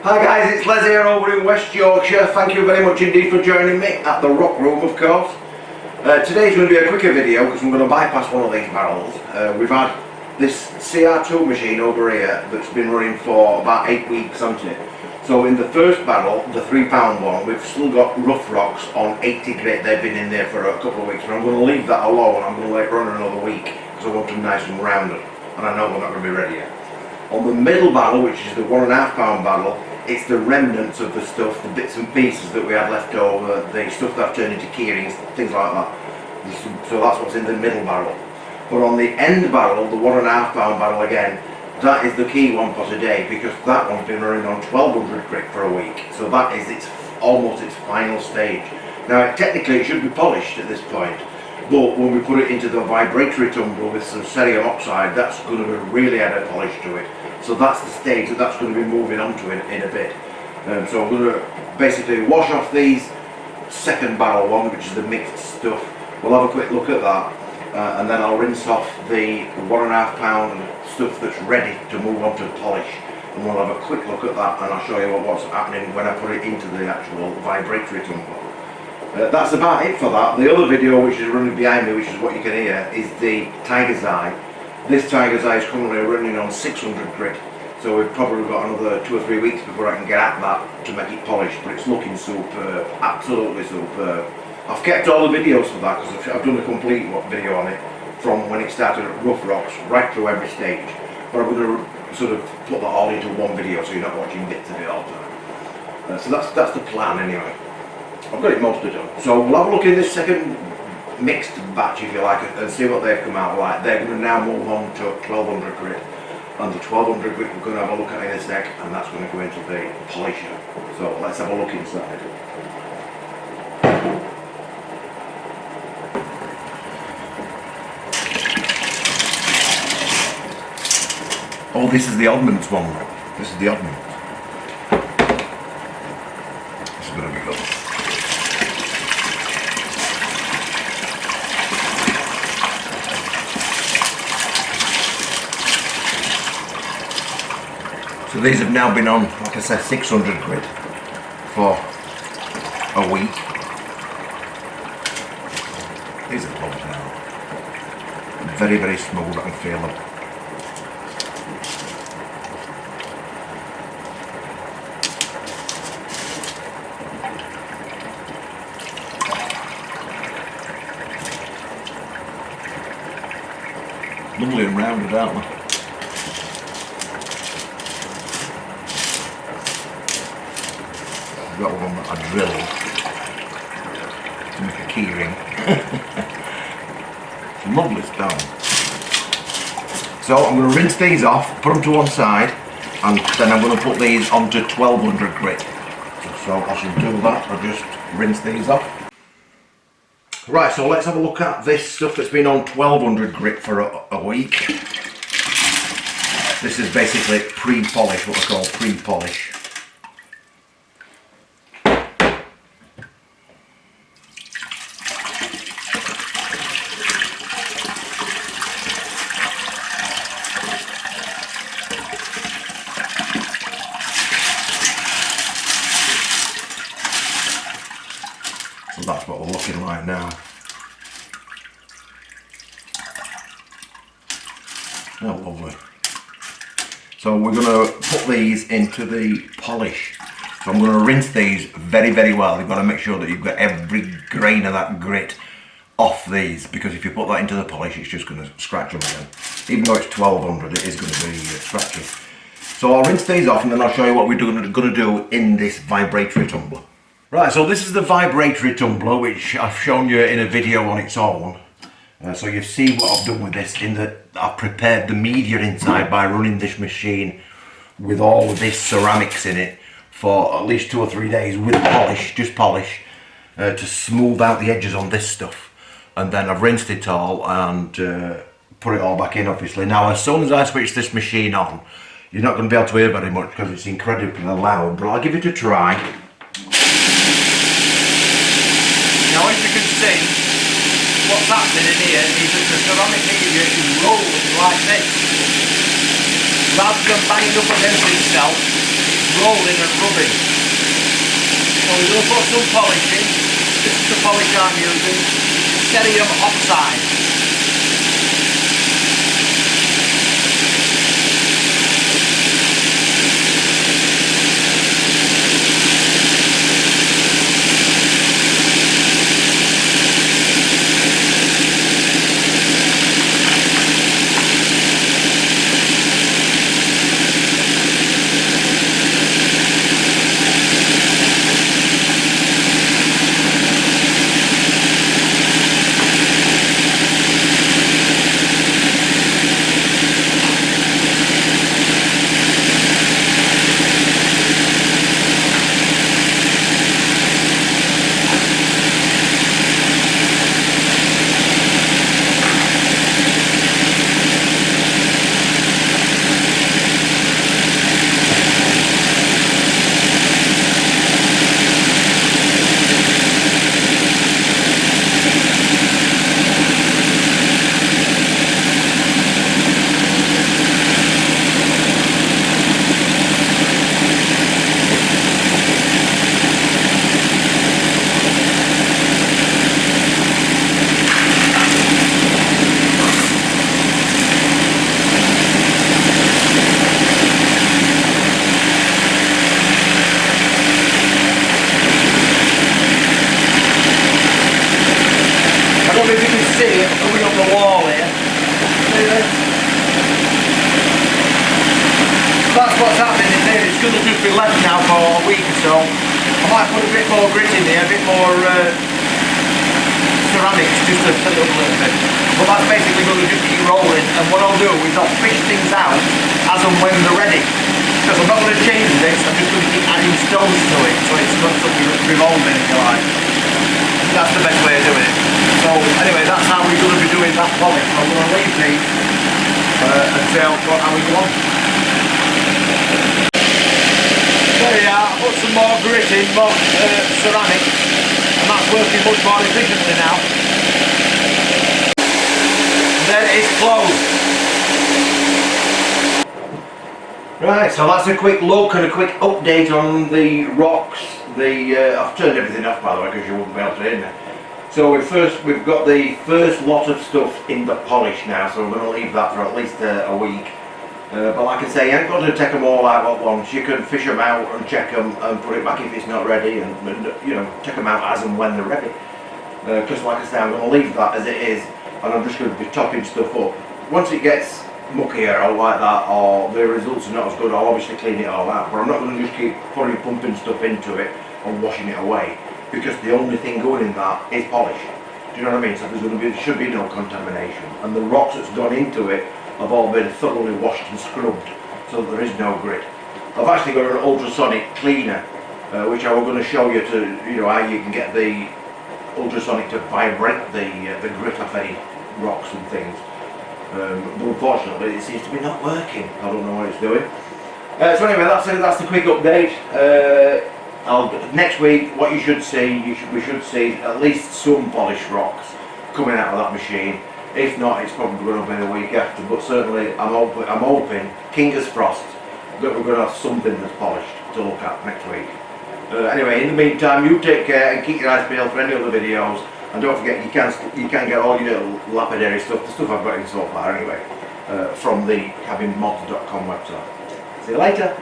Hi guys, it's Les here over in West Yorkshire. Thank you very much indeed for joining me at the Rock Room, of course. Today's going to be a quicker video because I'm going to bypass one of these barrels. We've had this CR2 machine over here that's been running for about 8 weeks, hasn't it? So in the first barrel, the £3 one, we've still got rough rocks on 80 grit. They've been in there for a couple of weeks, but I'm going to leave that alone. I'm going to let it run another week because I want them nice and rounded, and I know we're not going to be ready yet. On the middle barrel, which is the £1.5 barrel, it's the remnants of the stuff, the bits and pieces that we had left over, the stuff that I've turned into keyrings, things like that. So that's what's in the middle barrel. But on the end barrel, the £1.5 barrel again, that is the key one for today because that one's been running on 1200 grit for a week. So that is almost its final stage. Now technically it should be polished at this point, but when we put it into the vibratory tumbler with some cerium oxide, that's going to be really add a polish to it. So that's the stage that that's going to be moving on to in a bit. So I'm going to basically wash off these second barrel one, which is the mixed stuff. We'll have a quick look at that, and then I'll rinse off the £1.5 stuff that's ready to move on to polish. And we'll have a quick look at that, and I'll show you what's happening when I put it into the actual vibratory tumbler. That's about it for that. The other video which is running behind me, which is what you can hear, is the Tiger's Eye. This Tiger's Eye is currently running on 600 grit, so we've probably got another 2 or 3 weeks before I can get at that to make it polished, but it's looking superb, absolutely superb. I've kept all the videos for that because I've done a complete video on it from when it started at rough rocks right through every stage, but I'm going to sort of put that all into one video so you're not watching bits of it all the time. So that's the plan anyway. I've got it mostly done. So we'll have a look in this second mixed batch, if you like, and see what they've come out like. They're going to now move on to 1200 grit, and the 1200 grit we're going to have a look at in a sec, and that's going to go into the polisher. So let's have a look inside. Oh, this is the oddments one. This is the oddments. This is going to be good. So these have now been on, like I said, 600 grit for a week. These are lovely now. Very, very smooth, I can feel them. Lovely and rounded, aren't they? I've got one that I drilled to make a keyring. Lovely stone. So I'm going to rinse these off, put them to one side, and then I'm going to put these onto 1200 grit. So I shall do that. I'll just rinse these off. Right, so let's have a look at this stuff that's been on 1200 grit for a week. This is basically pre-polish, what I call pre-polish. So that's what we're looking like now. Oh, lovely. So we're going to put these into the polish. So I'm going to rinse these very, very well. You've got to make sure that you've got every grain of that grit off these, because if you put that into the polish, it's just going to scratch them again. Even though it's 1200, it is going to be scratchy. So I'll rinse these off and then I'll show you what we're going to do in this vibratory tumbler. Right, so this is the vibratory tumbler, which I've shown you in a video on its own. So you see what I've done with this, in that I've prepared the media inside by running this machine with all of this ceramics in it for at least 2 or 3 days with polish, just polish, to smooth out the edges on this stuff. And then I've rinsed it all and put it all back in, obviously. Now as soon as I switch this machine on, you're not going to be able to hear very much because it's incredibly loud, but I'll give it a try. Now as you can see, what's happening in here is that the ceramic media is rolling like this. Rather than banging up against itself, it's rolling and rubbing. So we're going to put some polish in. This is the polish I'm using. Cerium oxide. I don't know if you can see it coming up the wall here. See this? That's what's happening in here. It's going to just be left now for a week or so. I might put a bit more grit in here, a bit more ceramics, just to fill it up a little bit. But that's basically going to just keep rolling. And what I'll do is I'll fish things out as and when they're ready. Because I'm not going to change this, I'm just going to keep adding stones to it, so it's got something revolving, if you like. That's the best way of doing it. So anyway, that's how we're going to be doing that polish. I'm going to leave these until how we go on. There you are, I put some more grit in, more ceramic, and that's working much more efficiently now. Then it's closed. Right, so that's a quick look and a quick update on the rocks. I've turned everything off, by the way, because you wouldn't be able to hear me. So we've got the first lot of stuff in the polish now, so we're going to leave that for at least a week. But like I say, you ain't got to take them all out at once. You can fish them out and check them and put it back if it's not ready, and you know, check them out as and when they're ready. Because like I say, I'm going to leave that as it is, and I'm just going to be topping stuff up. Once it gets muckier or like that, or the results are not as good, I'll obviously clean it all out. But I'm not going to just keep pumping stuff into it and washing it away, because the only thing going in that is polish. Do you know what I mean? So there should be no contamination, and the rocks that's gone into it have all been thoroughly washed and scrubbed, so that there is no grit. I've actually got an ultrasonic cleaner, which I was going to show you how you can get the ultrasonic to vibrate the grit off any rocks and things. But unfortunately, it seems to be not working. I don't know what it's doing. So anyway, that's the quick update. Next week, what you should see, we should see at least some polished rocks coming out of that machine. If not, it's probably going to be the week after. But certainly, I'm hoping, fingers crossed, that we're going to have something that's polished to look at next week. Anyway, in the meantime, you take care and keep your eyes peeled for any other videos. And don't forget, you can get all your little lapidary stuff, the stuff I've got in so far anyway, from the cabinmods.com website. See you later.